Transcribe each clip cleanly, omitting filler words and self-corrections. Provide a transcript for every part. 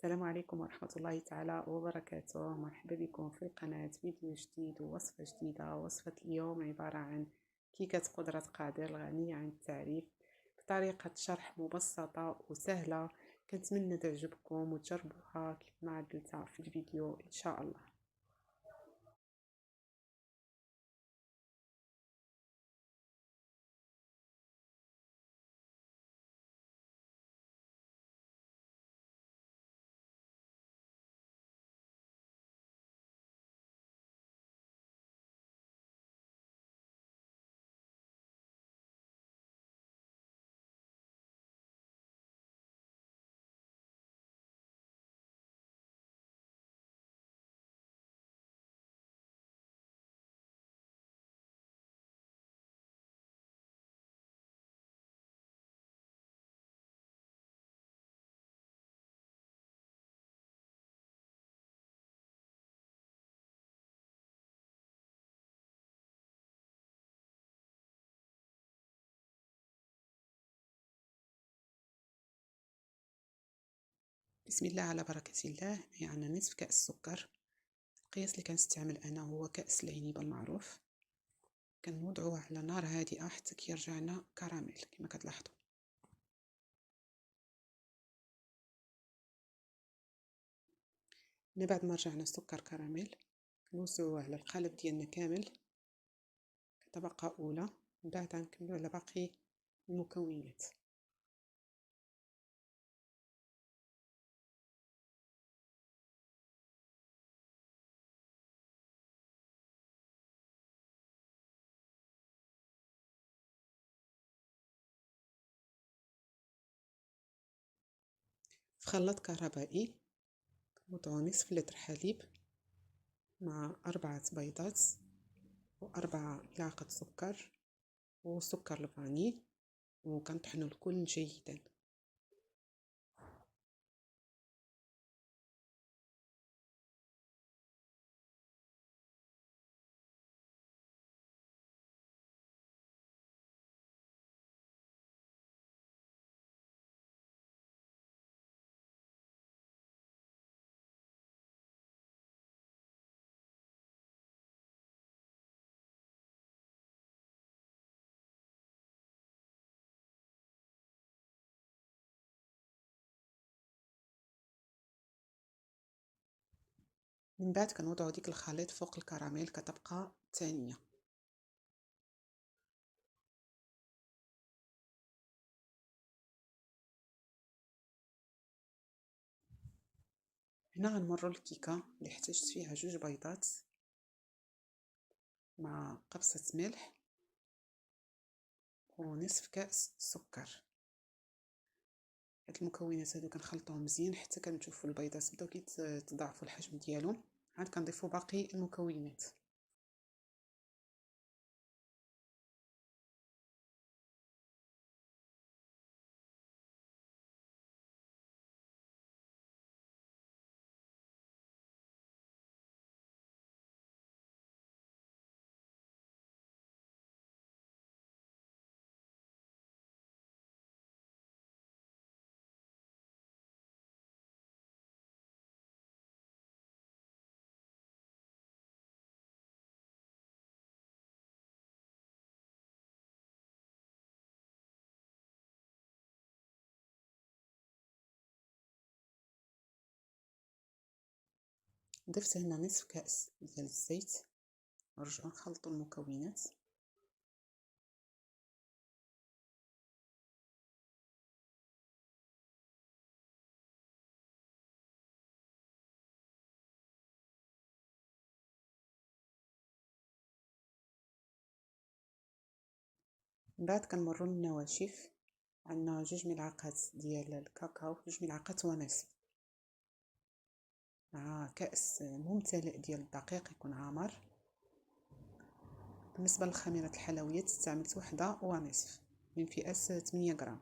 السلام عليكم ورحمة الله تعالى وبركاته. مرحبا بكم في القناة، فيديو جديد ووصفة جديدة. وصفة اليوم عبارة عن كيكة قدرة قادر الغنية عن التعريف بطريقة شرح مبسطة وسهلة. كنتمنى تعجبكم وتجربوها كيف ما عدلتها في الفيديو إن شاء الله. بسم الله على بركة الله. يعني نصف كأس سكر. القياس اللي كنستعمل أنا هو كأس العنب المعروف. كنوضعوه على نار هادئة حتى كيرجع لنا كراميل كما كتلاحظوا. من بعد ما رجعنا السكر كراميل نوزعوه على القالب ديالنا كامل كطبقة أولى. من بعد غنكملو على باقي المكونات. في خلاط كهربائي نوضعو نصف لتر حليب مع 4 بيضات و4 ملعقة سكر وسكر الفاني، وكنطحنو الكل جيدا. من بعد كنوضعو ديك الخليط فوق الكراميل كطبقة ثانية. هنا غنمرو الكيكة اللي احتاجت فيها 2 بيضات مع قبصة ملح ونصف كأس سكر. هاد المكونات هادو كنخلطوهم مزيان حتى كنشوفوا البيضات بداو كيتضاعفوا الحجم ديالهم. عاد كنضيفوا باقي المكونات. ضفت هنا نصف كأس ديال الزيت. نرجعو نخلطو المكونات. من بعد كنمرو للنواشف. عندنا 2 ملعقات ديال الكاكاو، 2 ملعقات ونصف، مع كأس ممتلئ ديال الدقيق يكون عامر. بالنسبة للخميرة الحلويات استعملت 1.5 من فئة 8 غرام.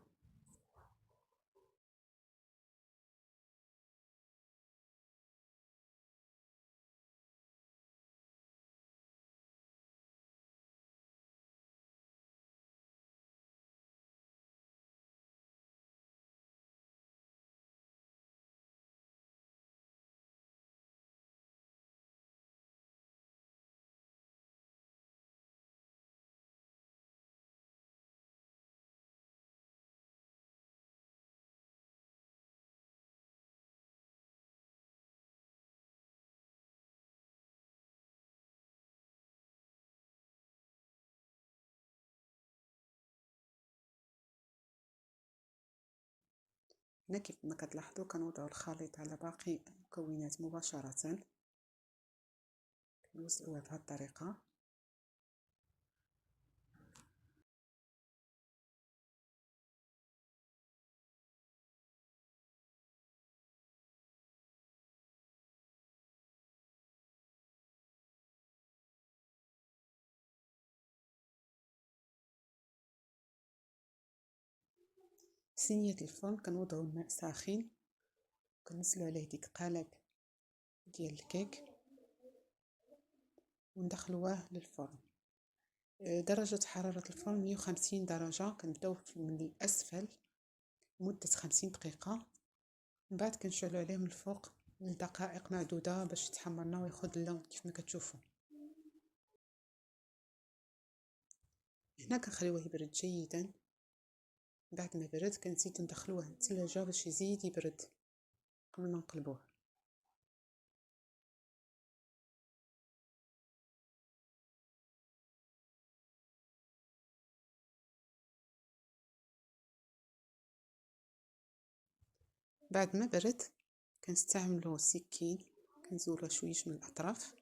هنا كيف ما كتلاحظوا كنوضعوا الخليط على باقي المكونات مباشرة، كنوزعوه بهذه الطريقة. في صينية الفرن كنوضعوا الماء ساخن، كنزلوا عليه ديك قالب ديال الكيك وندخلوه للفرن. درجة حرارة الفرن 150 درجة. كنبداو من الأسفل لمدة 50 دقيقة، من بعد كنشعلو عليه من الفوق لدقائق معدودة باش يتحمر لنا وياخد اللون كيف ما كتشوفوا. هنا كنخليوه يبرد جيدا. بعد ما برد كنزيد ندخلوه للثلاجة باش يزيد يبرد قبل ما نقلبوه. بعد ما برد كنستعملو سكين، كنزولو شويش من الأطراف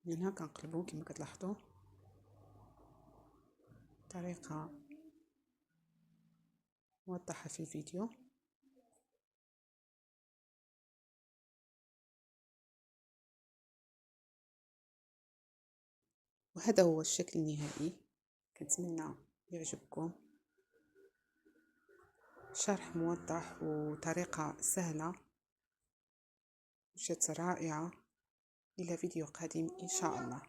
من هنا. كنقلبو كما كتلاحظوا بطريقة موضحة في الفيديو. وهذا هو الشكل النهائي. كنتمنى يعجبكم. شرح موضح وطريقة سهلة وجات رائعة. إلى فيديو قادم إن شاء الله.